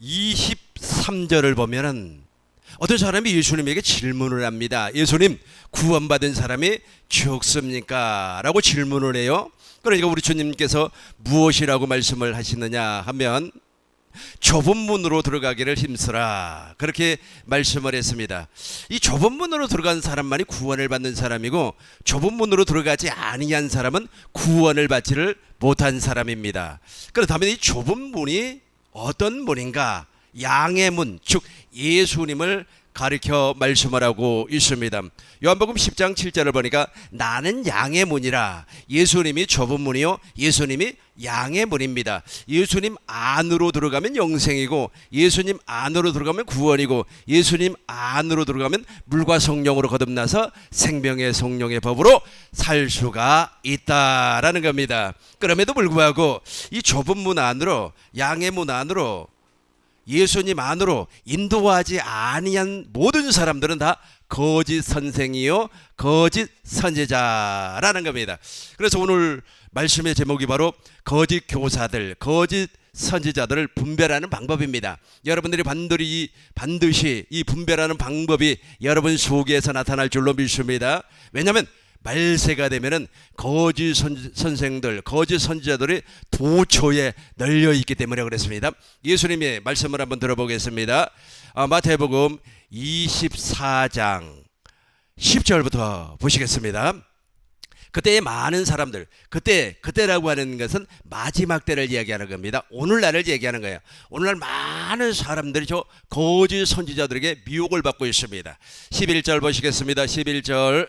23절을 보면은 어떤 사람이 예수님에게 질문을 합니다. 예수님, 구원받은 사람이 적습니까? 라고 질문을 해요. 그러니까 우리 주님께서 무엇이라고 말씀을 하시느냐 하면 좁은 문으로 들어가기를 힘쓰라, 그렇게 말씀을 했습니다. 이 좁은 문으로 들어간 사람만이 구원을 받는 사람이고, 좁은 문으로 들어가지 아니한 사람은 구원을 받지를 못한 사람입니다. 그렇다면 이 좁은 문이 어떤 문인가? 양의 문, 즉 예수님을 가리켜 말씀을 하고 있습니다. 요한복음 10장 7절을 보니까 나는 양의 문이라. 예수님이 좁은 문이요, 예수님이 양의 문입니다. 예수님 안으로 들어가면 영생이고, 예수님 안으로 들어가면 구원이고, 예수님 안으로 들어가면 물과 성령으로 거듭나서 생명의 성령의 법으로 살 수가 있다라는 겁니다. 그럼에도 불구하고 이 좁은 문 안으로, 양의 문 안으로, 예수님 안으로 인도하지 아니한 모든 사람들은 다 거짓 선생이요 거짓 선지자라는 겁니다. 그래서 오늘 말씀의 제목이 바로 거짓 교사들, 거짓 선지자들을 분별하는 방법입니다. 여러분들이 반드시 이 분별하는 방법이 여러분 속에서 나타날 줄로 믿습니다. 왜냐하면 말세가 되면은 거짓 선생들, 거짓 선지자들이 도처에 널려 있기 때문에 그렇습니다. 예수님의 말씀을 한번 들어보겠습니다. 마태복음 24장 10절부터 보시겠습니다. 그때의 많은 사람들, 그때라고 하는 것은 마지막 때를 이야기하는 겁니다. 오늘날을 얘기하는 거예요. 오늘날 많은 사람들이 저 거짓 선지자들에게 미혹을 받고 있습니다. 11절 보시겠습니다. 11절.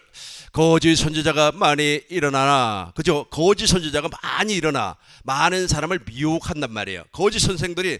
거짓 선지자가 많이 일어나나, 그죠? 거짓 선지자가 많이 일어나 많은 사람을 미혹한단 말이에요. 거짓 선생들,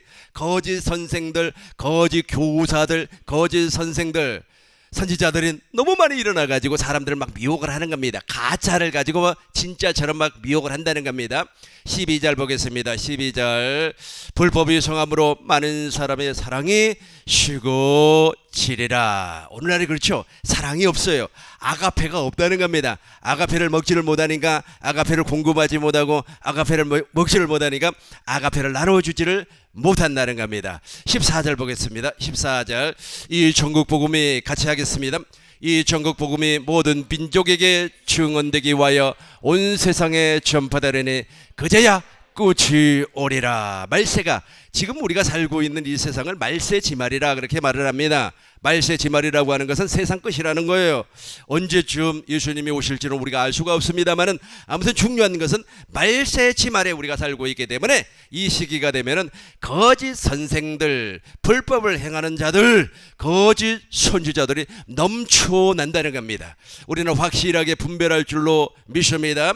거짓 교사들, 거짓 선생들, 선지자들이 너무 많이 일어나가지고 사람들을 막 미혹을 하는 겁니다. 가짜를 가지고 진짜처럼 막 미혹을 한다는 겁니다. 12절 보겠습니다. 12절. 불법이 성함으로 많은 사람의 사랑이 쉬고 지리라. 오늘날에 그렇죠. 사랑이 없어요. 아가페가 없다는 겁니다. 아가페를 먹지를 못하니까, 아가페를 공급하지 못하고, 아가페를 먹지를 못하니까 아가페를 나눠주지를 못한다는 겁니다. 14절 보겠습니다. 14절. 이 전국 복음이 같이 하겠습니다. 이 전국 복음이 모든 민족에게 증언되기 위하여 온 세상에 전파되려니 그제야 끝이 오리라. 말세가, 지금 우리가 살고 있는 이 세상을 말세 지말이라 그렇게 말을 합니다. 말세 지말이라고 하는 것은 세상 끝이라는 거예요. 언제쯤 예수님이 오실지는 우리가 알 수가 없습니다만은, 아무튼 중요한 것은 말세 지말에 우리가 살고 있기 때문에 이 시기가 되면은 거짓 선생들, 불법을 행하는 자들, 거짓 선지자들이 넘쳐난다는 겁니다. 우리는 확실하게 분별할 줄로 믿습니다.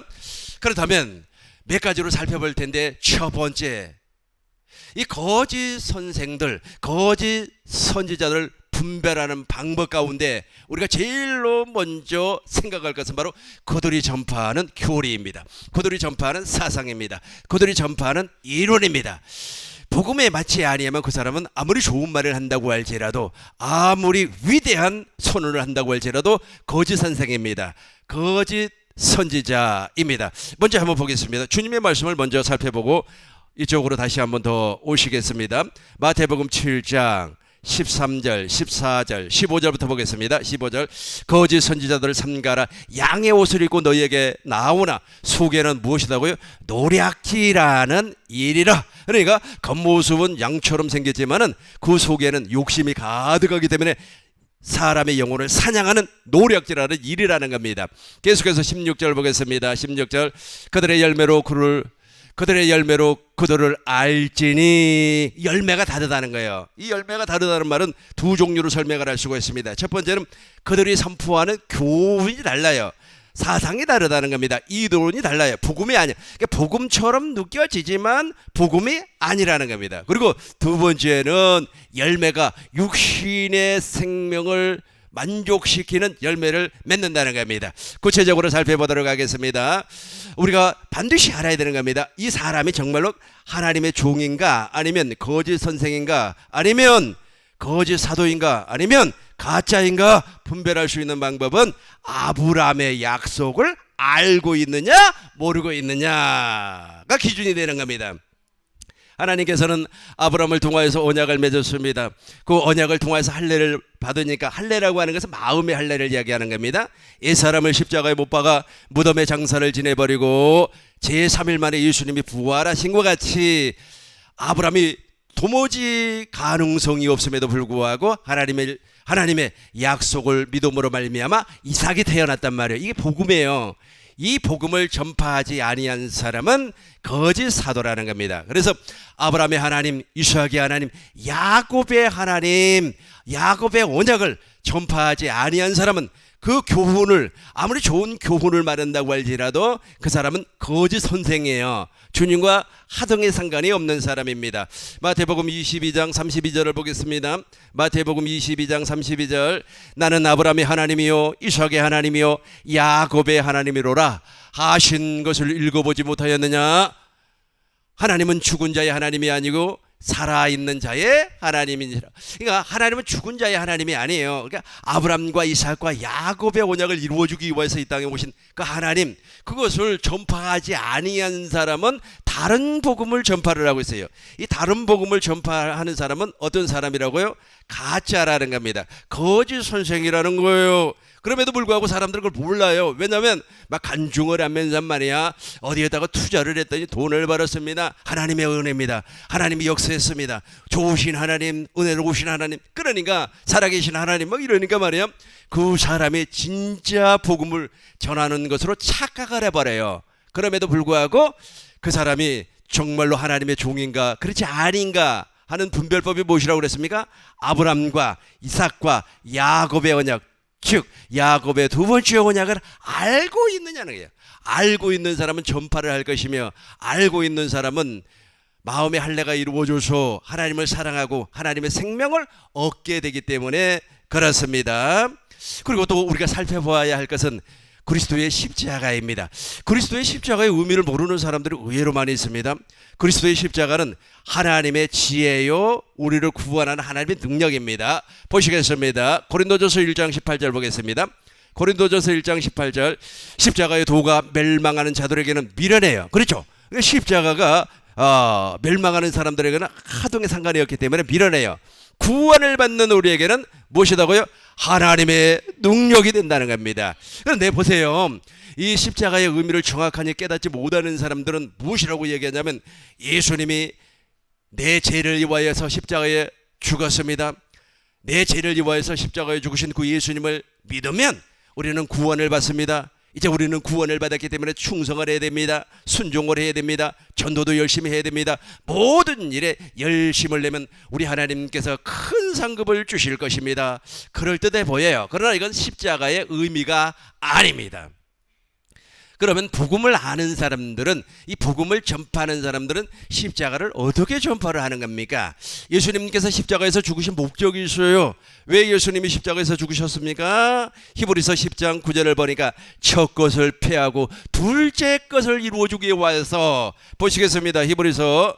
그렇다면 몇 가지로 살펴볼 텐데, 첫 번째, 이 거짓 선생들, 거짓 선지자들을 분별하는 방법 가운데 우리가 제일로 먼저 생각할 것은 바로 그들이 전파하는 교리입니다. 그들이 전파하는 사상입니다. 그들이 전파하는 이론입니다. 복음에 맞지 아니하면 그 사람은 아무리 좋은 말을 한다고 할지라도, 아무리 위대한 선언을 한다고 할지라도 거짓 선생입니다. 거짓 선지자입니다. 먼저 한번 보겠습니다. 주님의 말씀을 먼저 살펴보고 이쪽으로 다시 한번 더 오시겠습니다. 마태복음 7장 13절, 14절, 15절부터 보겠습니다. 15절. 거짓 선지자들을 삼가라. 양의 옷을 입고 너희에게 나오나 속에는 무엇이라고요? 노략질하는 일이라. 그러니까 겉모습은 양처럼 생겼지만은 그 속에는 욕심이 가득하기 때문에 사람의 영혼을 사냥하는 노략질하는 일이라는 겁니다. 계속해서 16절 보겠습니다. 16절. 그들의 열매로 그들을 알지니. 열매가 다르다는 거예요. 이 열매가 다르다는 말은 두 종류로 설명을 할 수가 있습니다. 첫 번째는 그들이 선포하는 교훈이 달라요. 사상이 다르다는 겁니다. 이론이 달라요. 복음이 아니야. 그러니까 복음처럼 느껴지지만 복음이 아니라는 겁니다. 그리고 두 번째는 열매가 육신의 생명을 만족시키는 열매를 맺는다는 겁니다. 구체적으로 살펴보도록 하겠습니다. 우리가 반드시 알아야 되는 겁니다. 이 사람이 정말로 하나님의 종인가, 아니면 거짓 선생인가, 아니면 거짓 사도인가, 아니면 가짜인가 분별할 수 있는 방법은 아브라함의 약속을 알고 있느냐 모르고 있느냐가 기준이 되는 겁니다. 하나님께서는 아브라함을 통하여서 언약을 맺었습니다. 그 언약을 통하여서 할례를 받으니까, 할례라고 하는 것은 마음의 할례를 이야기하는 겁니다. 옛사람을 십자가에 못 박아 무덤의 장사를 지내버리고 제3일 만에 예수님이 부활하신 것 같이 아브라함이 도무지 가능성이 없음에도 불구하고 하나님의 약속을 믿음으로 말미암아 이삭이 태어났단 말이에요. 이게 복음이에요. 이 복음을 전파하지 아니한 사람은 거짓 사도라는 겁니다. 그래서 아브라함의 하나님, 이삭의 하나님, 야곱의 하나님, 야곱의 언약을 전파하지 아니한 사람은 그 교훈을, 아무리 좋은 교훈을 말한다고 할지라도 그 사람은 거짓 선생이에요. 주님과 하등의 상관이 없는 사람입니다. 마태복음 22장 32절을 보겠습니다. 마태복음 22장 32절. 나는 아브라함의 하나님이요 이삭의 하나님이요 야곱의 하나님이로라 하신 것을 읽어보지 못하였느냐? 하나님은 죽은 자의 하나님이 아니고 살아있는 자의 하나님이니라. 그러니까 하나님은 죽은 자의 하나님이 아니에요. 그러니까 아브람과 이삭과 야곱의 언약을 이루어주기 위해서 이 땅에 오신 그 하나님, 그것을 전파하지 아니한 사람은 다른 복음을 전파를 하고 있어요. 이 다른 복음을 전파하는 사람은 어떤 사람이라고요? 가짜라는 겁니다. 거짓 선생이라는 거예요. 그럼에도 불구하고 사람들은 그걸 몰라요. 왜냐하면 막 간중을 하면서 말이야, 어디에다가 투자를 했더니 돈을 벌었습니다. 하나님의 은혜입니다. 하나님이 역사했습니다. 좋으신 하나님, 은혜로우신 하나님, 그러니까 살아계신 하나님 막 이러니까 말이야, 그 사람이 진짜 복음을 전하는 것으로 착각을 해버려요. 그럼에도 불구하고 그 사람이 정말로 하나님의 종인가 그렇지 아닌가 하는 분별법이 무엇이라고 그랬습니까? 아브람과 이삭과 야곱의 언약, 즉 야곱의 두 번째 언약을 알고 있느냐는 거예요. 알고 있는 사람은 전파를 할 것이며, 알고 있는 사람은 마음의 할례가 이루어져서 하나님을 사랑하고 하나님의 생명을 얻게 되기 때문에 그렇습니다. 그리고 또 우리가 살펴보아야 할 것은 그리스도의 십자가입니다. 그리스도의 십자가의 의미를 모르는 사람들이 의외로 많이 있습니다. 그리스도의 십자가는 하나님의 지혜요, 우리를 구원하는 하나님의 능력입니다. 보시겠습니다. 고린도전서 1장 18절 보겠습니다. 고린도전서 1장 18절. 십자가의 도가 멸망하는 자들에게는 미련해요. 그렇죠? 십자가가 멸망하는 사람들에게는 하등의 상관이 없기 때문에 미련해요. 구원을 받는 우리에게는 무엇이다고요? 하나님의 능력이 된다는 겁니다. 그런데 보세요, 이 십자가의 의미를 정확하게 깨닫지 못하는 사람들은 무엇이라고 얘기하냐면, 예수님이 내 죄를 위하여서 십자가에 죽었습니다. 내 죄를 위하여서 십자가에 죽으신 그 예수님을 믿으면 우리는 구원을 받습니다. 이제 우리는 구원을 받았기 때문에 충성을 해야 됩니다. 순종을 해야 됩니다. 전도도 열심히 해야 됩니다. 모든 일에 열심을 내면 우리 하나님께서 큰 상급을 주실 것입니다. 그럴듯해 보여요. 그러나 이건 십자가의 의미가 아닙니다. 그러면 복음을 아는 사람들은, 이 복음을 전파하는 사람들은 십자가를 어떻게 전파를 하는 겁니까? 예수님께서 십자가에서 죽으신 목적이 있어요. 왜 예수님이 십자가에서 죽으셨습니까? 히브리서 10장 9절을 보니까 첫 것을 패하고 둘째 것을 이루어주기 위해서, 보시겠습니다. 히브리서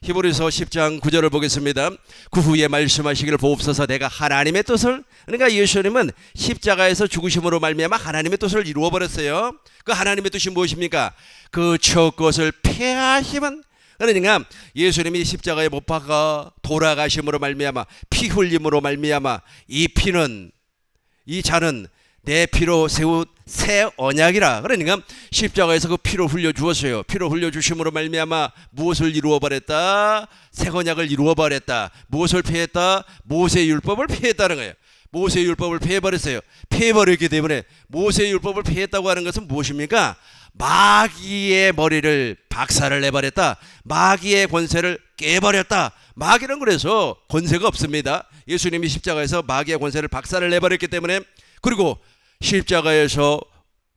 10장 9절을 보겠습니다. 그 후에 말씀하시기를 보옵소서 내가 하나님의 뜻을, 그러니까 예수님은 십자가에서 죽으심으로 말미암아 하나님의 뜻을 이루어 버렸어요. 그 하나님의 뜻이 무엇입니까? 그 첫 것을 폐하심은, 그러니까 예수님이 십자가에 못 박아 돌아가심으로 말미암아, 피 흘림으로 말미암아, 이 피는, 이 잔은 내 피로 세운 새 언약이라. 그러니까 십자가에서 그 피로 흘려 주었어요. 피로 흘려 주심으로 말미암아 무엇을 이루어 버렸다? 새 언약을 이루어 버렸다. 무엇을 폐했다? 모세의 율법을 폐했다는 거예요. 모세의 율법을 폐해버렸어요. 폐해버렸기 때문에, 모세의 율법을 폐했다고 하는 것은 무엇입니까? 마귀의 머리를 박살을 내버렸다. 마귀의 권세를 깨버렸다. 마귀는 그래서 권세가 없습니다. 예수님이 십자가에서 마귀의 권세를 박살을 내버렸기 때문에, 그리고 십자가에서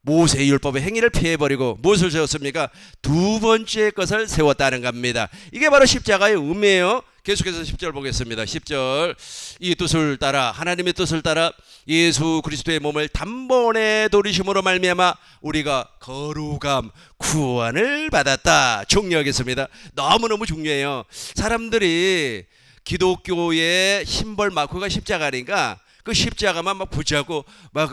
모세의 율법의 행위를 피해버리고 무엇을 세웠습니까? 두 번째 것을 세웠다는 겁니다. 이게 바로 십자가의 의미예요. 계속해서 10절 보겠습니다. 10절. 이 뜻을 따라, 하나님의 뜻을 따라 예수 그리스도의 몸을 단번에 돌이심으로 말미암아 우리가 거룩함, 구원을 받았다. 정리하겠습니다. 너무너무 중요해요. 사람들이 기독교의 심벌 마크가 십자가니까 그 십자가만 막 붙잡고 막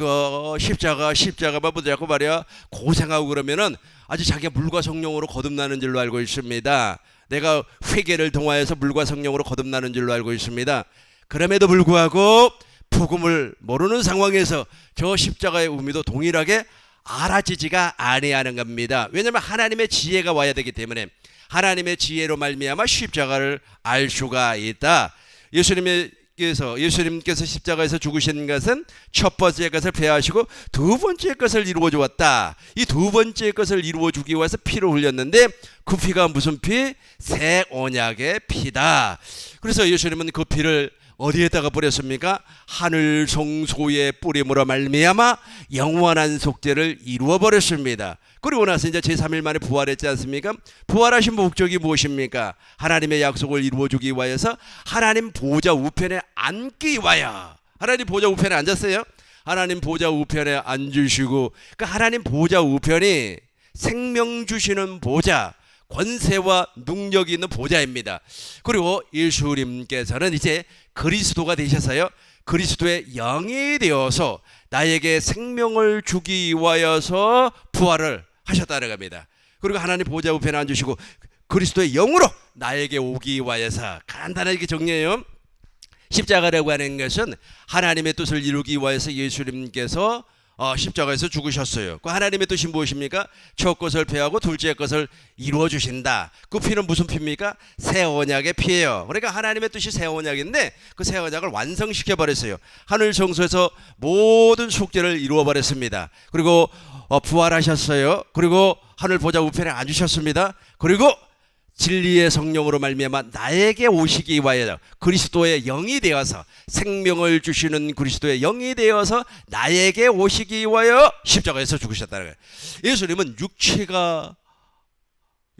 십자가만 붙잡고 말이야 고생하고 그러면은 아주 자기가 물과 성령으로 거듭나는 줄로 알고 있습니다. 내가 회개를 통하여서 물과 성령으로 거듭나는 줄로 알고 있습니다. 그럼에도 불구하고 복음을 모르는 상황에서 저 십자가의 의미도 동일하게 알아지지가 아니하는 겁니다. 왜냐하면 하나님의 지혜가 와야 되기 때문에 하나님의 지혜로 말미암아 십자가를 알 수가 있다. 예수님께서 십자가에서 죽으신 것은 첫 번째 것을 폐하시고 두 번째 것을 이루어 주었다. 이 두 번째 것을 이루어 주기 위해서 피를 흘렸는데 그 피가 무슨 피? 새 언약의 피다. 그래서 예수님은 그 피를 어디에다가 뿌렸습니까? 하늘 성소에 뿌림으로 말미암아 영원한 속죄를 이루어 버렸습니다. 그리고 나서 이제 제3일 만에 부활했지 않습니까? 부활하신 목적이 무엇입니까? 하나님의 약속을 이루어주기 위하여서 하나님 보좌 우편에 앉기 위하여. 하나님 보좌 우편에 앉았어요. 하나님 보좌 우편에 앉으시고 그 하나님 보좌 우편이 생명 주시는 보좌, 권세와 능력이 있는 보좌입니다. 그리고 예수님께서는 이제 그리스도가 되셔서요, 그리스도의 영이 되어서 나에게 생명을 주기 위하여서 부활을 하셨다는 겁니다. 그리고 하나님 보좌 우편에 앉으시고 그리스도의 영으로 나에게 오기 위하여서, 간단하게 정리해요. 십자가라고 하는 것은 하나님의 뜻을 이루기 위해서 예수님께서 십자가에서 죽으셨어요. 그 하나님의 뜻이 무엇입니까? 첫 것을 폐하고 둘째 것을 이루어 주신다. 그 피는 무슨 피입니까? 새 언약의 피예요. 그러니까 하나님의 뜻이 새 언약인데 그 새 언약을 완성시켜 버렸어요. 하늘 성소에서 모든 속죄를 이루어 버렸습니다. 그리고 부활하셨어요. 그리고 하늘 보좌 우편에 앉으셨습니다. 그리고 진리의 성령으로 말미암아 나에게 오시기 위하여 그리스도의 영이 되어서, 생명을 주시는 그리스도의 영이 되어서 나에게 오시기 위하여 십자가에서 죽으셨다는 거예요. 예수님은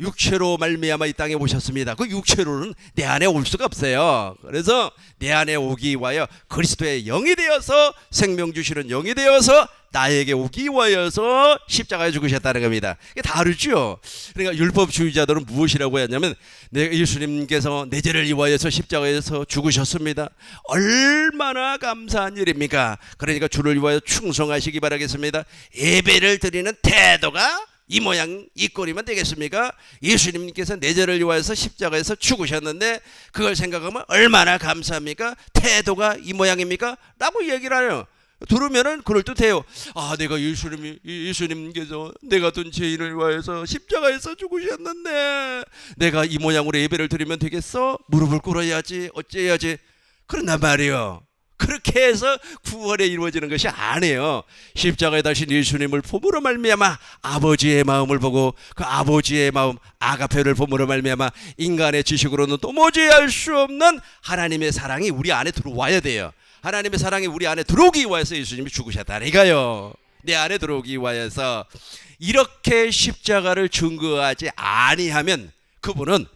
육체로 말미암아 이 땅에 오셨습니다. 그 육체로는 내 안에 올 수가 없어요. 그래서 내 안에 오기 위하여 그리스도의 영이 되어서, 생명 주시는 영이 되어서 나에게 오기 위하여서 십자가에 죽으셨다는 겁니다. 이게 다르죠. 그러니까 율법주의자들은 무엇이라고 했냐면, 예수님께서 내 죄를 위하여서 십자가에서 죽으셨습니다. 얼마나 감사한 일입니까? 그러니까 주를 위하여 충성하시기 바라겠습니다. 예배를 드리는 태도가 이 모양 이 꼴이면 되겠습니까? 예수님께서 내 죄를 위하여서 십자가에서 죽으셨는데 그걸 생각하면 얼마나 감사합니까? 태도가 이 모양입니까? 라고 얘기를 하요. 들으면은 그럴듯해요. 아, 내가 예수님께서 내 같은 죄인을 위하여서 십자가에서 죽으셨는데 내가 이 모양으로 예배를 드리면 되겠어? 무릎을 꿇어야지, 어째야지. 그런단 말이에요. 그렇게 해서 구원에 이루어지는 것이 아니에요. 십자가에 다신 예수님을 봄으로 말미암아 아버지의 마음을 보고 그 아버지의 마음 아가페를 봄으로 말미암아 인간의 지식으로는 도무지 알 수 없는 하나님의 사랑이 우리 안에 들어와야 돼요. 하나님의 사랑이 우리 안에 들어오기 위해서 예수님이 죽으셨다니까요. 내 안에 들어오기 위해서. 이렇게 십자가를 증거하지 아니하면 그분은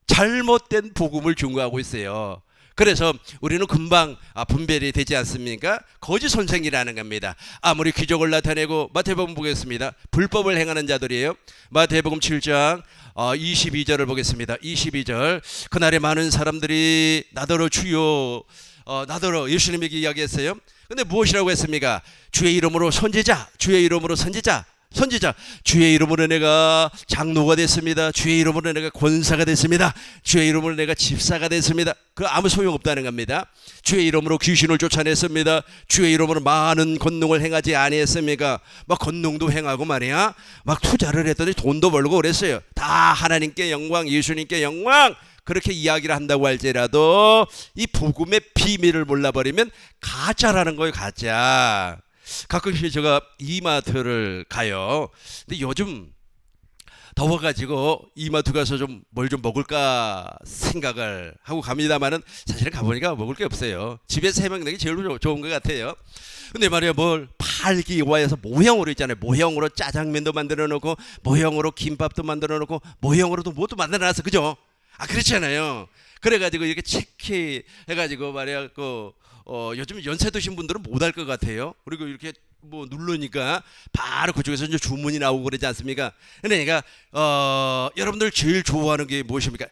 잘못된 복음을 증거하고 있어요. 그래서 우리는 금방 분별이 되지 않습니까? 거짓 선생이라는 겁니다. 아무리 기적을 나타내고, 마태복음 보겠습니다. 불법을 행하는 자들이에요. 마태복음 7장 22절을 보겠습니다. 22절. 그날에 많은 사람들이 나더러 주여, 나더러 예수님에게 이야기했어요. 근데 무엇이라고 했습니까? 주의 이름으로 선지자, 주의 이름으로 선지자, 주의 이름으로 내가 장로가 됐습니다. 주의 이름으로 내가 권사가 됐습니다. 주의 이름으로 내가 집사가 됐습니다. 그 아무 소용없다는 겁니다. 주의 이름으로 귀신을 쫓아냈습니다. 주의 이름으로 많은 권능을 행하지 아니했습니까? 막 권능도 행하고 말이야, 막 투자를 했더니 돈도 벌고 그랬어요. 다 하나님께 영광, 예수님께 영광, 그렇게 이야기를 한다고 할지라도 이 복음의 비밀을 몰라버리면 가짜라는 거예요. 가짜. 가끔씩 제가 이마트를 가요. 근데 요즘 더워가지고 이마트 가서 좀 뭘 좀 먹을까 생각을 하고 갑니다만은 사실은 가보니까 먹을 게 없어요. 집에서 해먹는 게 제일 좋은 것 같아요. 근데 말이야, 뭘 팔기 위해서 모형으로 있잖아요. 모형으로 짜장면도 만들어 놓고, 모형으로 김밥도 만들어 놓고, 모형으로도 뭐도 만들어 놨어. 그죠? 그렇잖아요. 그래가지고 이렇게 체크 해가지고 말이야, 요즘 연세 드신 분들은 못 할 것 같아요. 그리고 이렇게 뭐 누르니까 바로 그쪽에서 이제 주문이 나오고 그러지 않습니까? 그러니까 여러분들 제일 좋아하는 게 무엇입니까?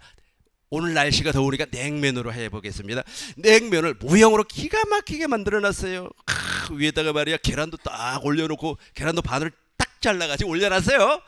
오늘 날씨가 더우니까 냉면으로 해보겠습니다. 냉면을 모형으로 기가 막히게 만들어놨어요. 위에다가 말이야 계란도 딱 올려놓고 계란도 반을 딱 잘라가지고 올려놨어요.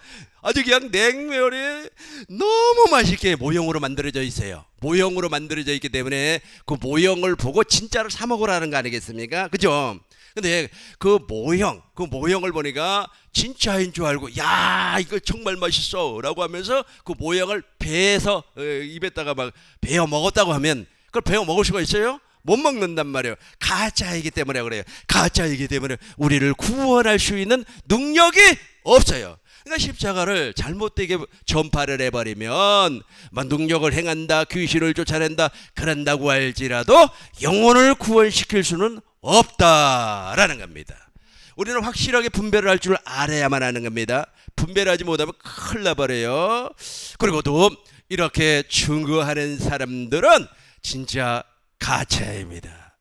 아주 그냥 냉면이 너무 맛있게 모형으로 만들어져 있어요. 모형으로 만들어져 있기 때문에 그 모형을 보고 진짜로 사 먹으라는 거 아니겠습니까? 그죠? 근데 그 모형을 보니까 진짜인 줄 알고, 야, 이거 정말 맛있어 라고 하면서 그 모형을 배에서 입에다가 막 베어 먹었다고 하면 그걸 베어 먹을 수가 있어요? 못 먹는단 말이에요. 가짜이기 때문에 그래요. 가짜이기 때문에 우리를 구원할 수 있는 능력이 없어요. 그러니까 십자가를 잘못되게 전파를 해버리면 막 능력을 행한다, 귀신을 쫓아낸다 그런다고 할지라도 영혼을 구원시킬 수는 없다라는 겁니다. 우리는 확실하게 분별을 할 줄 알아야만 하는 겁니다. 분별하지 못하면 큰일 나버려요. 그리고 또 이렇게 증거하는 사람들은 진짜 가짜입니다.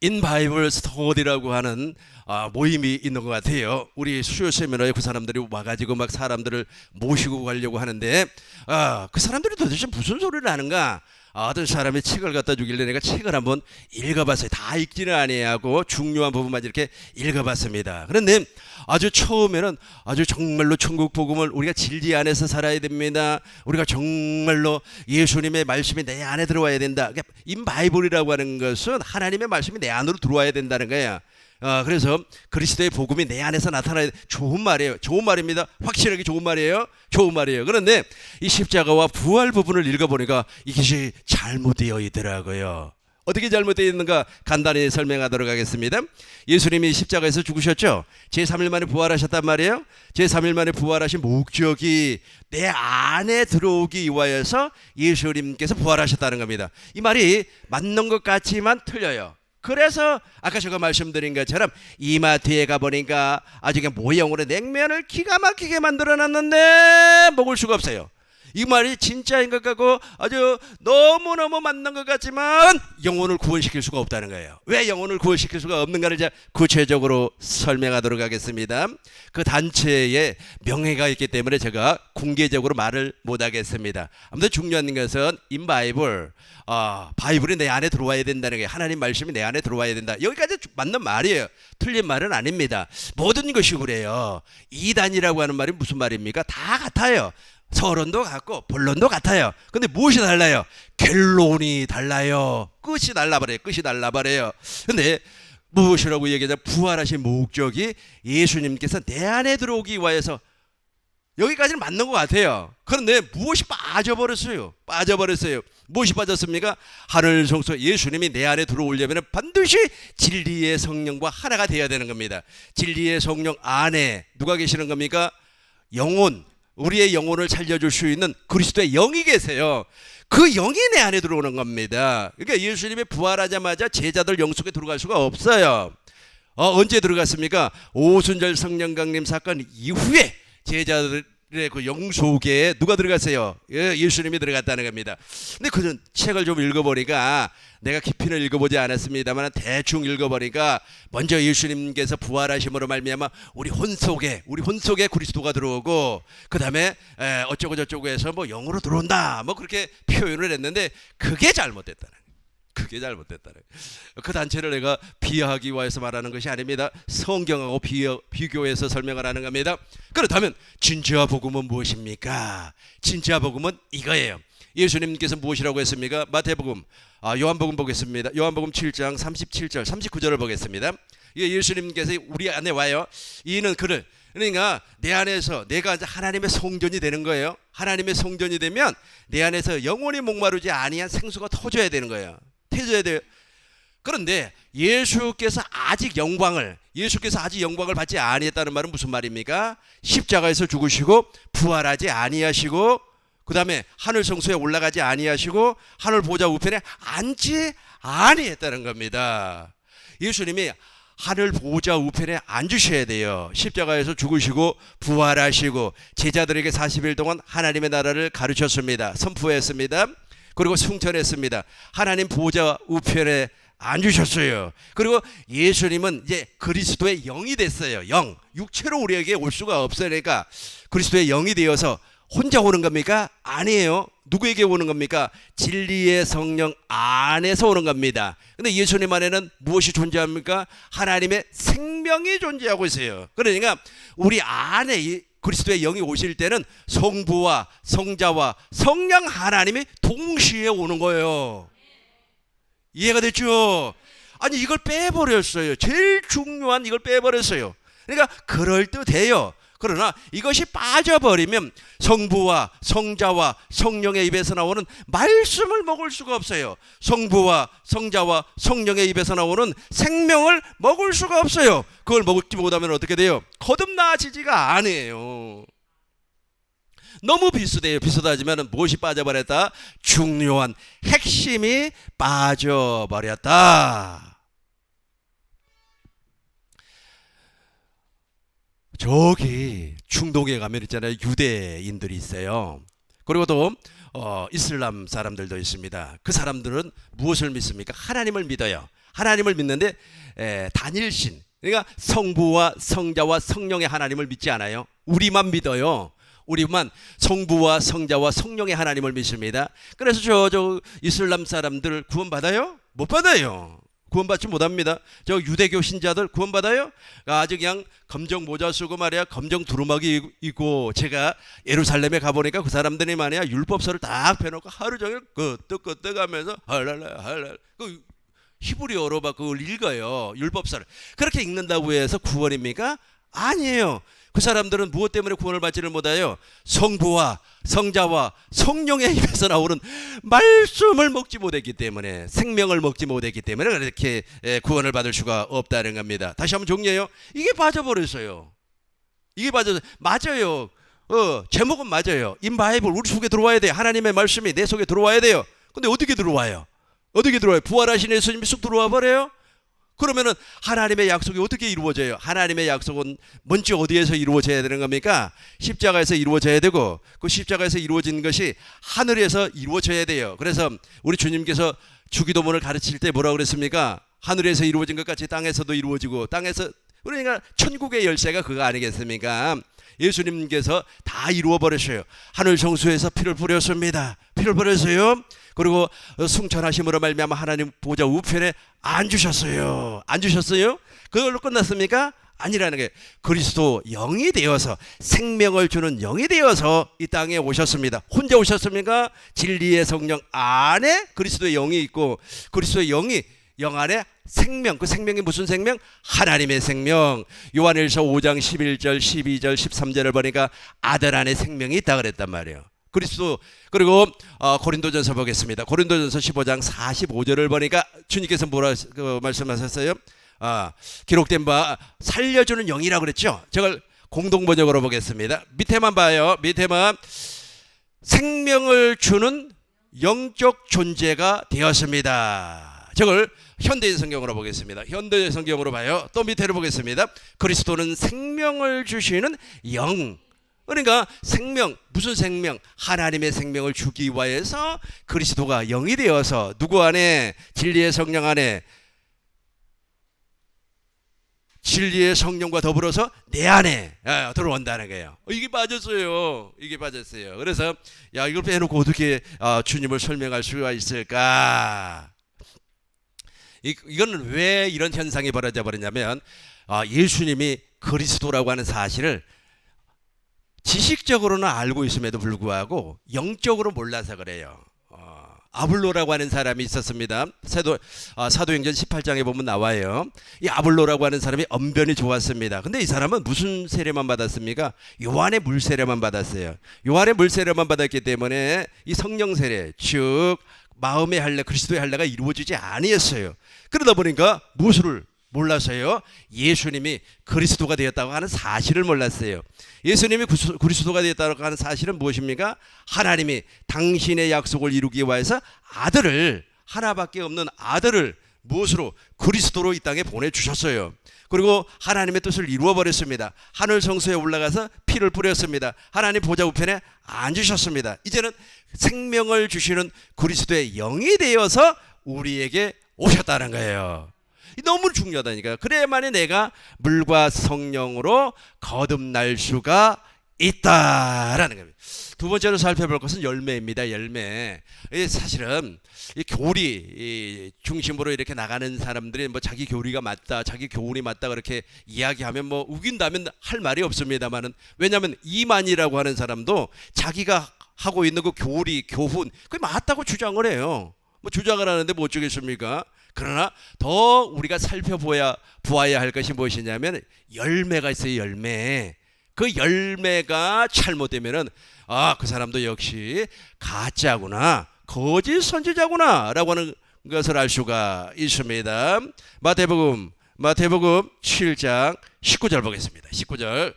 인바이블 스터디라고 하는 모임이 있는 것 같아요. 우리 수요 세미나에 그 사람들이 와가지고 막 사람들을 모시고 가려고 하는데 그 사람들이 도대체 무슨 소리를 하는가? 어떤 사람이 책을 갖다 주길래 내가 책을 한번 읽어봤어요. 다 읽지는 아니하고 중요한 부분만 이렇게 읽어봤습니다. 그런데 아주 처음에는 아주 정말로 천국 복음을 우리가 진리 안에서 살아야 됩니다. 우리가 정말로 예수님의 말씀이 내 안에 들어와야 된다. 그러니까 인바이블이라고 하는 것은 하나님의 말씀이 내 안으로 들어와야 된다는 거야. 그래서 그리스도의 복음이 내 안에서 나타나야 돼. 좋은 말이에요. 좋은 말입니다. 확실하게 좋은 말이에요. 좋은 말이에요. 그런데 이 십자가와 부활 부분을 읽어보니까 이것이 잘못되어 있더라고요. 어떻게 잘못되어 있는가 간단히 설명하도록 하겠습니다. 예수님이 십자가에서 죽으셨죠. 제3일 만에 부활하셨단 말이에요. 제3일 만에 부활하신 목적이 내 안에 들어오기 위하여서 예수님께서 부활하셨다는 겁니다. 이 말이 맞는 것 같지만 틀려요. 그래서 아까 제가 말씀드린 것처럼 이마트에 가보니까 아주 그냥 모형으로 냉면을 기가 막히게 만들어놨는데 먹을 수가 없어요. 이 말이 진짜인 것 같고 아주 너무너무 맞는 것 같지만 영혼을 구원시킬 수가 없다는 거예요. 왜 영혼을 구원시킬 수가 없는가를 제가 구체적으로 설명하도록 하겠습니다. 그 단체에 명예가 있기 때문에 제가 공개적으로 말을 못하겠습니다. 아무튼 중요한 것은 인바이블, 바이블이 내 안에 들어와야 된다는 거예요. 하나님 말씀이 내 안에 들어와야 된다. 여기까지 맞는 말이에요. 틀린 말은 아닙니다. 모든 것이 그래요. 이단이라고 하는 말이 무슨 말입니까? 다 같아요. 서론도 같고 본론도 같아요. 근데 무엇이 달라요? 결론이 달라요. 끝이 달라버려요. 끝이 달라버려요. 근데 무엇이라고 얘기하자 부활하신 목적이 예수님께서 내 안에 들어오기 위해서 여기까지는 맞는 것 같아요. 그런데 무엇이 빠져버렸어요. 무엇이 빠졌습니까? 하늘 성소 예수님이 내 안에 들어오려면 반드시 진리의 성령과 하나가 되어야 되는 겁니다. 진리의 성령 안에 누가 계시는 겁니까? 영혼, 우리의 영혼을 살려줄 수 있는 그리스도의 영이 계세요. 그 영이 내 안에 들어오는 겁니다. 그러니까 예수님이 부활하자마자 제자들 영 속에 들어갈 수가 없어요. 언제 들어갔습니까? 오순절 성령 강림 사건 이후에 제자들의 그 영 속에 누가 들어갔어요? 예수님이 들어갔다는 겁니다. 근데 그 책을 좀 읽어보니까 내가 깊이는 읽어보지 않았습니다만 대충 읽어보니까 먼저 예수님께서 부활하심으로 말미암아 우리 혼 속에 그리스도가 들어오고 그 다음에 어쩌고 저쩌고 해서 뭐 영으로 들어온다 뭐 그렇게 표현을 했는데 그게 잘못됐다는 거예요. 그 단체를 내가 비하하기 위해서 말하는 것이 아닙니다. 성경하고 비교해서 설명을 하는 겁니다. 그렇다면 진짜 복음은 무엇입니까? 진짜 복음은 이거예요. 예수님께서 무엇이라고 했습니까? 마태복음, 요한복음 보겠습니다. 요한복음 7장 37절 39절을 보겠습니다. 예수님께서 우리 안에 와요. 이는 그를, 그러니까 내 안에서 내가 이제 하나님의 성전이 되는 거예요. 하나님의 성전이 되면 내 안에서 영원히 목마르지 아니한 생수가 터져야 되는 거예요. 터져야 돼요. 그런데 예수께서 아직 영광을 받지 아니했다는 말은 무슨 말입니까? 십자가에서 죽으시고 부활하지 아니하시고 그 다음에 하늘 성소에 올라가지 아니하시고 하늘 보좌 우편에 앉지 아니했다는 겁니다. 예수님이 하늘 보좌 우편에 앉으셔야 돼요. 십자가에서 죽으시고 부활하시고 제자들에게 40일 동안 하나님의 나라를 가르쳤습니다. 선포했습니다. 그리고 승천했습니다. 하나님 보좌 우편에 앉으셨어요. 그리고 예수님은 이제 그리스도의 영이 됐어요. 영, 육체로 우리에게 올 수가 없으니까 그리스도의 영이 되어서 혼자 오는 겁니까? 아니에요. 누구에게 오는 겁니까? 진리의 성령 안에서 오는 겁니다. 근데 예수님 안에는 무엇이 존재합니까? 하나님의 생명이 존재하고 있어요. 그러니까 우리 안에 이 그리스도의 영이 오실 때는 성부와 성자와 성령 하나님이 동시에 오는 거예요. 이해가 됐죠? 아니 이걸 빼버렸어요. 제일 중요한 이걸 빼버렸어요. 그러니까 그럴듯해요. 그러나 이것이 빠져버리면 성부와 성자와 성령의 입에서 나오는 말씀을 먹을 수가 없어요. 성부와 성자와 성령의 입에서 나오는 생명을 먹을 수가 없어요. 그걸 먹지 못하면 어떻게 돼요? 거듭나지지가 않아요. 너무 비슷해요. 비슷하지만 무엇이 빠져버렸다? 중요한 핵심이 빠져버렸다. 저기 중동에 가면 있잖아요. 유대인들이 있어요. 그리고 또 이슬람 사람들도 있습니다. 그 사람들은 무엇을 믿습니까? 하나님을 믿어요. 하나님을 믿는데 단일신, 그러니까 성부와 성자와 성령의 하나님을 믿지 않아요. 우리만 믿어요. 우리만 성부와 성자와 성령의 하나님을 믿습니다. 그래서 저 이슬람 사람들 구원받아요? 못 받아요. 구원받지 못합니다. 저 유대교 신자들 구원받아요? 아주 그냥 검정 모자 쓰고 말이야, 검정 두루마기 입고, 제가 예루살렘에 가보니까 그 사람들이 말이야 율법서를 딱 펴놓고 하루 종일 끄떡끄떡 하면서 할랄라 그 히브리어로 막 그걸 읽어요. 율법서를. 그렇게 읽는다고 해서 구원입니까? 아니에요. 그 사람들은 무엇 때문에 구원을 받지를 못해요? 성부와 성자와 성령의 입에서 나오는 말씀을 먹지 못했기 때문에, 생명을 먹지 못했기 때문에 그렇게 구원을 받을 수가 없다는 겁니다. 다시 한번 정리해요. 이게 빠져버렸어요. 이게 맞아요. 제목은 맞아요. 인 바이블 우리 속에 들어와야 돼요. 하나님의 말씀이 내 속에 들어와야 돼요. 근데 어떻게 들어와요? 부활하신 예수님이 쑥 들어와 버려요? 그러면은 하나님의 약속이 어떻게 이루어져요? 하나님의 약속은 먼저 어디에서 이루어져야 되는 겁니까? 십자가에서 이루어져야 되고, 그 십자가에서 이루어진 것이 하늘에서 이루어져야 돼요. 그래서 우리 주님께서 주기도문을 가르칠 때 뭐라고 그랬습니까? 하늘에서 이루어진 것 같이 땅에서도 이루어지고, 땅에서, 그러니까 천국의 열쇠가 그거 아니겠습니까? 예수님께서 다 이루어 버렸어요. 하늘 성수에서 피를 뿌렸습니다. 피를 뿌렸어요. 그리고 승천하심으로 말미암아 하나님 보좌 우편에 앉으셨어요. 그걸로 끝났습니까? 아니라는 게, 그리스도 영이 되어서, 생명을 주는 영이 되어서 이 땅에 오셨습니다. 혼자 오셨습니까? 진리의 성령 안에 그리스도의 영이 있고, 그리스도의 영이 영 안에 생명, 그 생명이 무슨 생명? 하나님의 생명. 요한일서 5장 11절 12절 13절을 보니까 아들 안에 생명이 있다 그랬단 말이에요. 그리스도. 그리고 고린도전서 보겠습니다. 고린도전서 15장 45절을 보니까 주님께서 뭐라 말씀하셨어요? 기록된 바 살려주는 영이라고 그랬죠. 저걸 공동번역으로 보겠습니다. 밑에만 봐요. 밑에만 생명을 주는 영적 존재가 되었습니다. 저걸 현대인 성경으로 보겠습니다. 현대인 성경으로 봐요. 또 밑에를 보겠습니다. 그리스도는 생명을 주시는 영. 그러니까 생명, 무슨 생명? 하나님의 생명을 주기 위해서 그리스도가 영이 되어서 누구 안에? 진리의 성령 안에, 진리의 성령과 더불어서 내 안에 들어온다는 거예요. 이게 빠졌어요. 그래서 이걸 빼놓고 어떻게 주님을 설명할 수가 있을까? 이거는 왜 이런 현상이 벌어져 버렸냐면, 예수님이 그리스도라고 하는 사실을 지식적으로는 알고 있음에도 불구하고 영적으로 몰라서 그래요. 아블로라고 하는 사람이 있었습니다. 사도행전 18장에 보면 나와요. 이 아블로라고 하는 사람이 언변이 좋았습니다. 근데 이 사람은 무슨 세례만 받았습니까? 요한의 물 세례만 받았어요. 요한의 물 세례만 받았기 때문에 이 성령 세례, 즉 마음의 할례, 그리스도의 할례가 이루어지지 아니었어요. 그러다 보니까 무엇을 몰라서요? 예수님이 그리스도가 되었다고 하는 사실을 몰랐어요. 예수님이 그리스도가 되었다고 하는 사실은 무엇입니까? 하나님이 당신의 약속을 이루기 위해서 아들을, 하나밖에 없는 아들을 무엇으로? 그리스도로 이 땅에 보내주셨어요. 그리고 하나님의 뜻을 이루어버렸습니다. 하늘 성소에 올라가서 피를 뿌렸습니다. 하나님 보좌 우편에 앉으셨습니다. 이제는 생명을 주시는 그리스도의 영이 되어서 우리에게 오셨다는 거예요. 너무 중요하다니까요. 그래야만이 내가 물과 성령으로 거듭날 수가 있다라는 겁니다. 두 번째로 살펴볼 것은 열매입니다. 열매. 사실은 이 교리 중심으로 이렇게 나가는 사람들이 뭐 자기 교리가 맞다, 자기 교훈이 맞다 그렇게 이야기하면 뭐 우긴다면 할 말이 없습니다만은, 왜냐하면 이만이라고 하는 사람도 자기가 하고 있는 그 교리, 교훈 그게 맞다고 주장을 해요. 뭐 주장을 하는데 뭐 어쩌겠습니까? 그러나 더 우리가 보아야 할 것이 무엇이냐면 열매가 있어요. 열매. 그 열매가 잘못되면은 그 사람도 역시 가짜구나, 거짓 선지자구나 라고 하는 것을 알 수가 있습니다. 마태복음 7장 19절 보겠습니다. 19절.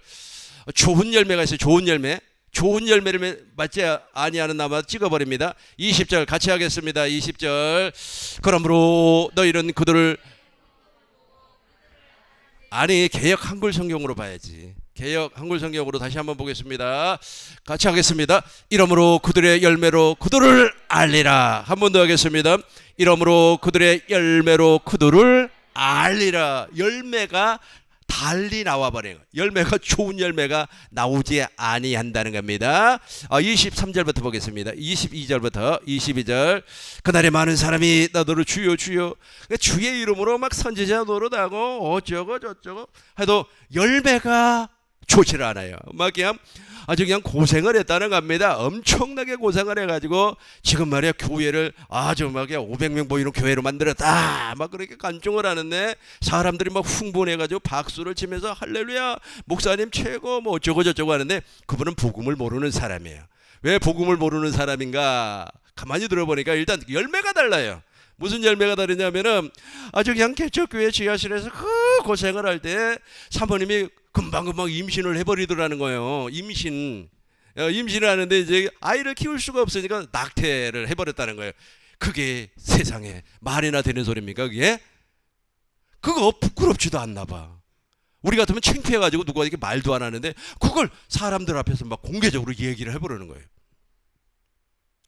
좋은 열매가 있어요. 좋은 열매. 좋은 열매를 맞지 아니하는 나무마다 찍어버립니다. 20절 같이 하겠습니다. 20절. 그러므로 너희는 그들을, 아니 개역 한글 성경으로 봐야지. 개역 한글 성경으로 다시 한번 보겠습니다. 같이 하겠습니다. 이러므로 그들의 열매로 그들을 알리라. 한 번 더 하겠습니다. 이러므로 그들의 열매로 그들을 알리라. 열매가 달리 나와버려요. 열매가 좋은 열매가 나오지 아니한다는 겁니다. 23절부터 보겠습니다. 22절. 그날에 많은 사람이 나더러 주여 주여, 주의 이름으로 막 선지자 노릇하고 어쩌고 저쩌고 해도 열매가 좋지를 않아요. 막 그냥 아주 그냥 고생을 했다는 겁니다. 엄청나게 고생을 해가지고 지금 말이야 교회를 아주 막 500명 모이는 교회로 만들었다 막 그렇게 간증을 하는데, 사람들이 막 흥분해가지고 박수를 치면서 할렐루야 목사님 최고 뭐 어쩌고 저쩌고 하는데, 그분은 복음을 모르는 사람이에요. 왜 복음을 모르는 사람인가? 가만히 들어보니까 일단 열매가 달라요. 무슨 열매가 다르냐면은 아주 그냥 개척교회 지하실에서 그 고생을 할 때 사모님이 금방금방 임신을 해버리더라는 거예요. 임신을 하는데 이제 아이를 키울 수가 없으니까 낙태를 해버렸다는 거예요. 그게 세상에 말이나 되는 소리입니까? 그게? 그거 부끄럽지도 않나 봐. 우리 같으면 창피해가지고 누가 이렇게 말도 안 하는데 그걸 사람들 앞에서 막 공개적으로 얘기를 해버리는 거예요.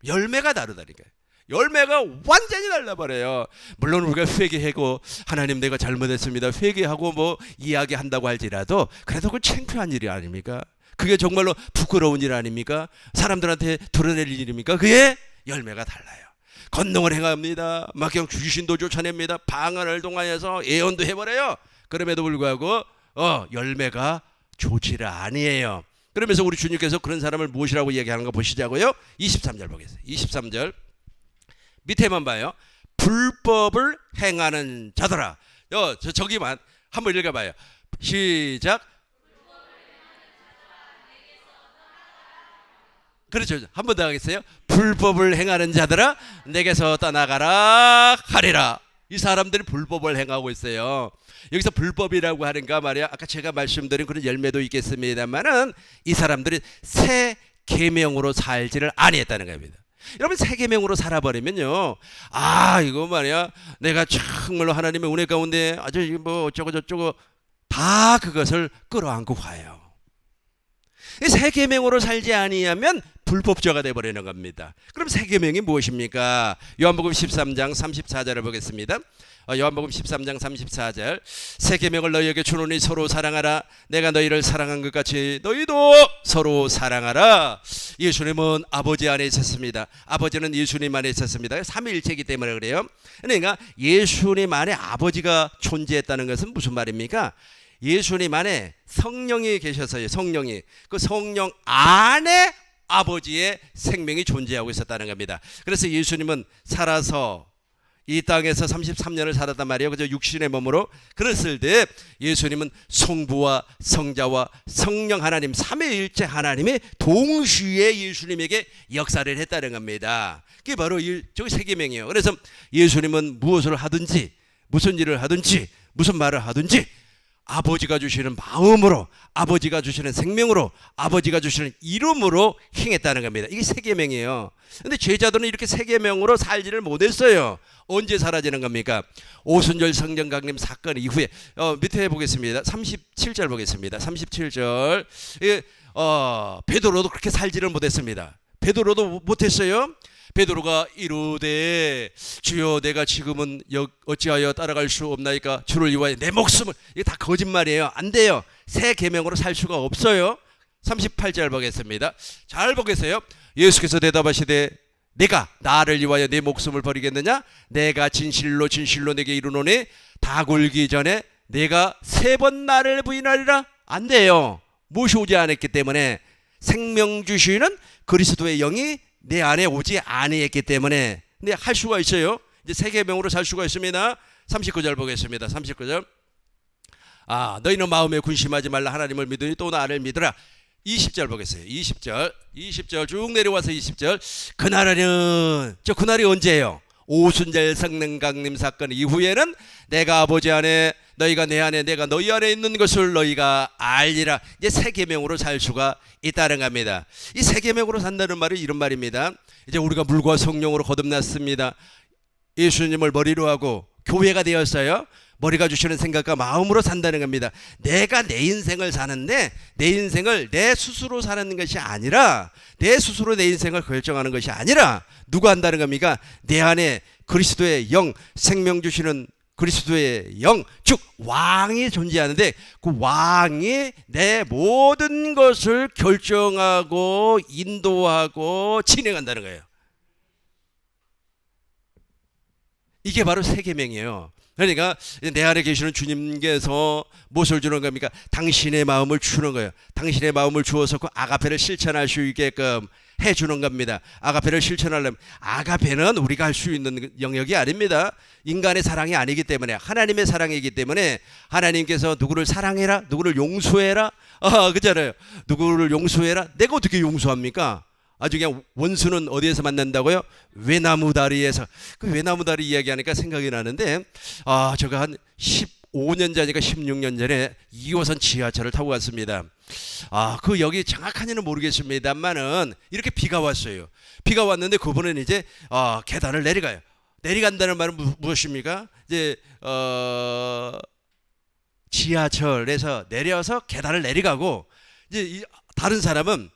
열매가 다르다니까요. 열매가 완전히 달라버려요. 물론 우리가 회개하고 하나님 내가 잘못했습니다 회개하고 뭐 이야기한다고 할지라도 그래도 그 창피한 일이 아닙니까? 그게 정말로 부끄러운 일 아닙니까? 사람들한테 드러낼 일입니까? 그게 열매가 달라요. 권능을 행합니다. 막 그냥 귀신도 쫓아냅니다. 방언을 동하여서 예언도 해버려요. 그럼에도 불구하고 열매가 좋지를 아니에요. 그러면서 우리 주님께서 그런 사람을 무엇이라고 얘기하는 거 보시자고요. 23절 보겠습니다. 23절 밑에만 봐요. 불법을 행하는 자들아. 저기만 한번 읽어봐요. 시작. 그렇죠. 한 번 더 하겠어요. 불법을 행하는 자들아 내게서 떠나가라 하리라. 이 사람들이 불법을 행하고 있어요. 여기서 불법이라고 하는가 말이야. 아까 제가 말씀드린 그런 열매도 있겠습니다만은 이 사람들이 새 계명으로 살지를 아니했다는 겁니다. 여러분 새 계명으로 살아버리면요, 이거 말이야 내가 정말로 하나님의 은혜 가운데 아주 뭐 어쩌고 저쩌고 다 그것을 끌어안고 가요. 새 계명으로 살지 아니하면 불법자가 되어버리는 겁니다. 그럼 새 계명이 무엇입니까? 요한복음 13장 34절을 보겠습니다. 요한복음 13장 34절. 새 계명을 너희에게 주노니 서로 사랑하라. 내가 너희를 사랑한 것 같이 너희도 서로 사랑하라. 예수님은 아버지 안에 있었습니다. 아버지는 예수님 안에 있었습니다. 삼위일체이기 때문에 그래요. 그러니까 예수님 안에 아버지가 존재했다는 것은 무슨 말입니까? 예수님 안에 성령이 계셔서요. 성령이 그 성령 안에 아버지의 생명이 존재하고 있었다는 겁니다. 그래서 예수님은 살아서 이 땅에서 33년을 살았단 말이에요. 그저 육신의 몸으로. 그랬을 때 예수님은 성부와 성자와 성령 하나님 삼위일체 하나님이 동시에 예수님에게 역사를 했다는 겁니다. 그게 바로 저기 세 계명이에요. 그래서 예수님은 무엇을 하든지 무슨 일을 하든지 무슨 말을 하든지 아버지가 주시는 마음으로, 아버지가 주시는 생명으로, 아버지가 주시는 이름으로 행했다는 겁니다. 이게 세 계명이에요. 근데 제자들은 이렇게 세 계명으로 살지를 못했어요. 언제 사라지는 겁니까? 오순절 성령 강림 사건 이후에. 밑에 보겠습니다. 37절 보겠습니다. 37절. 베드로도 그렇게 살지를 못했습니다. 베드로도 못했어요. 베드로가 이르되 주여 내가 지금은 어찌하여 따라갈 수 없나이까? 주를 위하여 내 목숨을. 이게 다 거짓말이에요. 안 돼요. 새 계명으로 살 수가 없어요. 38절 보겠습니다. 잘 보겠어요. 예수께서 대답하시되 내가 나를 위하여 내 목숨을 버리겠느냐? 내가 진실로 진실로 내게 이르노니 다 굴기 전에 내가 3번 나를 부인하리라. 안 돼요. 무엇이 오지 않았기 때문에, 생명 주시는 그리스도의 영이 내 안에 오지 아니했기 때문에. 근데 할 수가 있어요. 이제 세계명으로 살 수가 있습니다. 39절 보겠습니다. 39절. 너희는 마음에 군심하지 말라. 하나님을 믿으니 또 나를 믿으라. 20절 보겠어요. 20절 쭉 내려와서 20절. 그날에는, 그날이 언제예요? 오순절 성령 강림 사건 이후에는 내가 아버지 안에, 너희가 내 안에, 내가 너희 안에 있는 것을 너희가 알리라. 이제 새 계명으로 살 수가 있다는 겁니다. 이 새 계명으로 산다는 말은 이런 말입니다. 이제 우리가 물과 성령으로 거듭났습니다. 예수님을 머리로 하고 교회가 되었어요. 머리가 주시는 생각과 마음으로 산다는 겁니다. 내가 내 인생을 사는데 내 인생을 내 스스로 사는 것이 아니라, 내 스스로 내 인생을 결정하는 것이 아니라 누가 한다는 겁니까? 내 안에 그리스도의 영, 생명 주시는 그리스도의 영, 즉 왕이 존재하는데 그 왕이 내 모든 것을 결정하고 인도하고 진행한다는 거예요. 이게 바로 새 계명이에요. 그러니까 내 안에 계시는 주님께서 무엇을 주는 겁니까? 당신의 마음을 주는 거예요. 당신의 마음을 주어서 그 아가페를 실천할 수 있게끔 해주는 겁니다. 아가페를 실천하려면, 아가페는 우리가 할 수 있는 영역이 아닙니다. 인간의 사랑이 아니기 때문에, 하나님의 사랑이기 때문에, 하나님께서 누구를 사랑해라, 누구를 용서해라, 그잖아요. 누구를 용서해라. 내가 어떻게 용서합니까? 아주 그냥 원수는 어디에서 만난다고요? 외나무다리에서. 그 외나무다리 이야기하니까 생각이 나는데, 제가 한 15년 전이니까 16년 전에 2호선 지하철을 타고 갔습니다. 그 역이 정확한지는 모르겠습니다만은 이렇게 비가 왔어요. 비가 왔는데 그분은 이제 계단을 내려가요. 내려간다는 말은 무엇입니까? 이제 지하철에서 내려서 계단을 내려가고, 이제 다른 사람은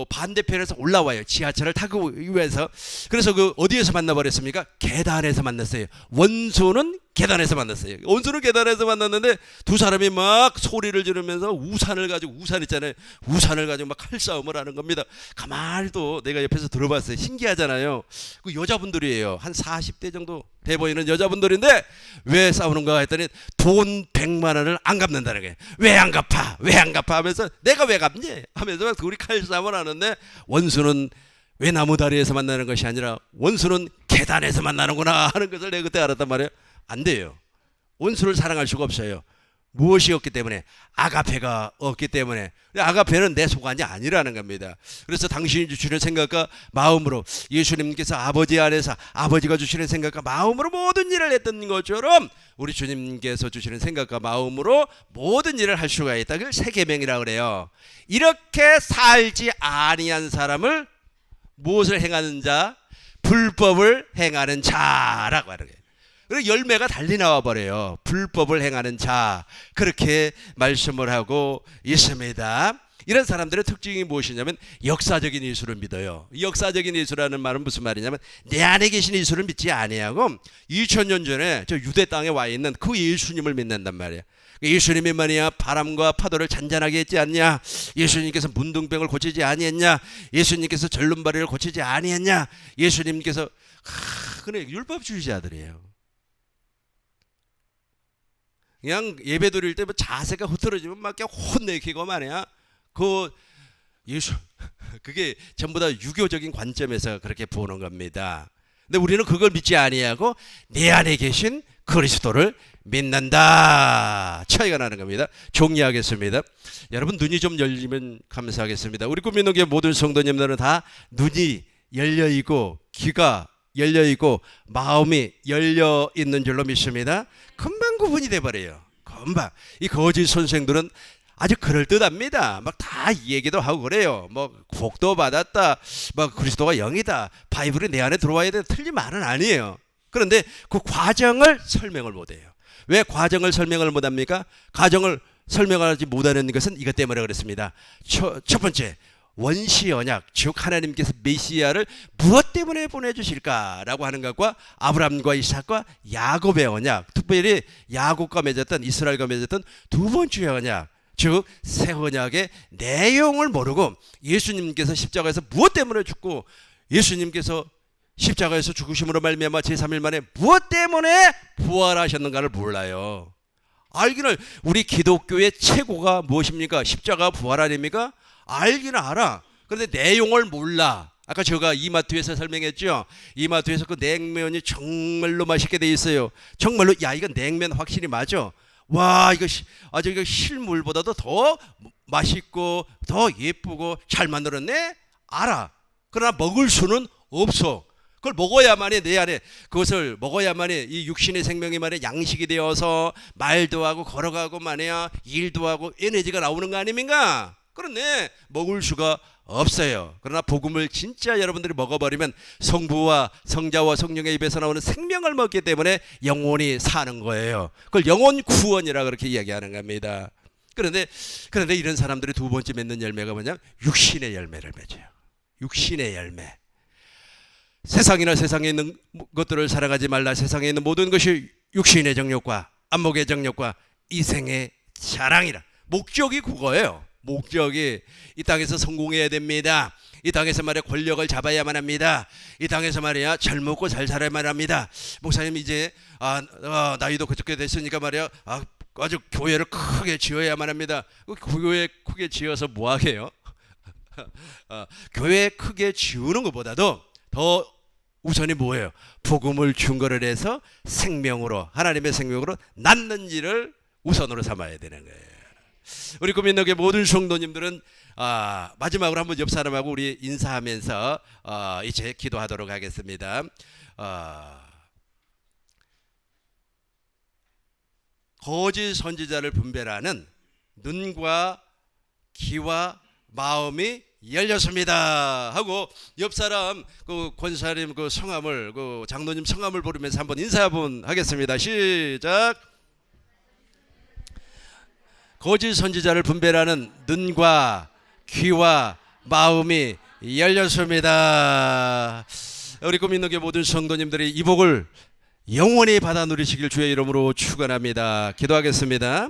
반대편에서 올라와요. 지하철을 타고 위해서. 그래서 그 어디에서 만나버렸습니까? 계단에서 만났어요. 원수는 계단에서 만났어요. 원수는 계단에서 만났는데 두 사람이 막 소리를 지르면서 우산을 가지고, 우산 있잖아요. 우산을 가지고 막 칼싸움을 하는 겁니다. 가만히 또 내가 옆에서 들어봤어요. 신기하잖아요. 그 여자분들이에요. 한 40대 정도 돼 보이는 여자분들인데 왜 싸우는가 했더니 돈 100만 원을 안 갚는다는 거예요. 왜 안 갚아? 왜 안 갚아? 하면서 내가 왜 갚니? 하면서 둘이 칼싸움을 하는데, 원수는 외나무다리에서 만나는 것이 아니라 원수는 계단에서 만나는구나 하는 것을 내가 그때 알았단 말이에요. 안 돼요. 원수를 사랑할 수가 없어요. 무엇이 없기 때문에? 아가페가 없기 때문에. 아가페는 내 소관이 아니라는 겁니다. 그래서 당신이 주시는 생각과 마음으로, 예수님께서 아버지 안에서 아버지가 주시는 생각과 마음으로 모든 일을 했던 것처럼 우리 주님께서 주시는 생각과 마음으로 모든 일을 할 수가 있다. 그걸 새 계명이라고 그래요. 이렇게 살지 아니한 사람을 무엇을 행하는 자? 불법을 행하는 자라고 하는 거예요. 그리고 열매가 달리 나와 버려요. 불법을 행하는 자, 그렇게 말씀을 하고 있습니다. 이런 사람들의 특징이 무엇이냐면 역사적인 예수를 믿어요. 역사적인 예수라는 말은 무슨 말이냐면 내 안에 계신 예수를 믿지 아니하고 2000년 전에 저 유대 땅에 와 있는 그 예수님을 믿는단 말이에요. 예수님이 말이야 바람과 파도를 잔잔하게 했지 않냐? 예수님께서 문둥병을 고치지 아니했냐? 예수님께서 절름발이를 고치지 아니했냐? 예수님께서 그래 율법주의자들이에요. 그냥 예배 드릴 때 뭐 자세가 흐트러지면 막 그냥 혼내키고 말이야. 그 예수 그게 전부 다 유교적인 관점에서 그렇게 보는 겁니다. 근데 우리는 그걸 믿지 아니하고 내 안에 계신 그리스도를 믿는다. 차이가 나는 겁니다. 정리하겠습니다. 여러분 눈이 좀 열리면 감사하겠습니다. 우리 꿈미노교회 모든 성도님들은 다 눈이 열려있고 귀가 열려있고 마음이 열려있는 줄로 믿습니다. 금방 구분이 돼버려요. 금방. 이 거짓 선생들은 아주 그럴듯합니다. 막 다 얘기도 하고 그래요. 뭐 복도 받았다, 막 그리스도가 영이다, 바이블이 내 안에 들어와야 돼. 틀린 말은 아니에요. 그런데 그 과정을 설명을 못해요. 왜 과정을 설명을 못합니까? 과정을 설명하지 못하는 것은 이것 때문에 그렇습니다. 첫 번째, 원시 언약, 즉 하나님께서 메시아를 무엇 때문에 보내주실까라고 하는 것과 아브라함과 이삭과 야곱의 언약, 특별히 야곱과 맺었던, 이스라엘과 맺었던 두 번째 언약, 즉 새 언약의 내용을 모르고 예수님께서 십자가에서 무엇 때문에 죽고 예수님께서 십자가에서 죽으심으로 말미암아 제3일 만에 무엇 때문에 부활하셨는가를 몰라요. 알기는 우리 기독교의 최고가 무엇입니까? 십자가 부활 아닙니까? 알기는 알아. 그런데 내용을 몰라. 아까 제가 이마트에서 설명했죠. 이마트에서 그 냉면이 정말로 맛있게 돼 있어요. 정말로 야 이거 냉면 확실히 맞아. 와 이거 아주 이거 실물보다도 더 맛있고 더 예쁘고 잘 만들었네. 알아. 그러나 먹을 수는 없어. 그걸 먹어야만이 내 안에 그것을 먹어야만이 이 육신의 생명이 말이야 양식이 되어서 말도 하고 걸어가고 말이야 일도 하고 에너지가 나오는 거 아닙니까? 그런데 먹을 수가 없어요. 그러나 복음을 진짜 여러분들이 먹어버리면 성부와 성자와 성령의 입에서 나오는 생명을 먹기 때문에 영원히 사는 거예요. 그걸 영혼 구원이라 그렇게 이야기하는 겁니다. 그런데 이런 사람들이 두 번째 맺는 열매가 뭐냐면 육신의 열매를 맺어요. 육신의 열매. 세상이나 세상에 있는 것들을 사랑하지 말라. 세상에 있는 모든 것이 육신의 정욕과 안목의 정욕과 이생의 자랑이라. 목적이 그거예요. 목적이 이 땅에서 성공해야 됩니다. 이 땅에서 말이야 권력을 잡아야만 합니다. 이 땅에서 말이야 잘 먹고 잘 살아야만 합니다. 목사님 이제 나이도 그렇게 됐으니까 말이야 아주 교회를 크게 지어야만 합니다. 교회 크게 지어서 뭐 하게요? 교회 크게 지우는 것보다도 더 우선이 뭐예요? 복음을 증거를 해서 생명으로 하나님의 생명으로 낳는지를 우선으로 삼아야 되는 거예요. 우리 구민덕의 모든 성도님들은 마지막으로 한번 옆 사람하고 우리 인사하면서 이제 기도하도록 하겠습니다. 거짓 선지자를 분별하는 눈과 귀와 마음이 열렸습니다 하고 옆 사람 그 권사님 그 성함을 그 장로님 성함을 부르면서 한번 인사 한번 하겠습니다. 시작. 거짓 선지자를 분별하는 눈과 귀와 마음이 열렸습니다. 우리 구민덕의 모든 성도님들이 이 복을 영원히 받아 누리시길 주의 이름으로 축원합니다. 기도하겠습니다.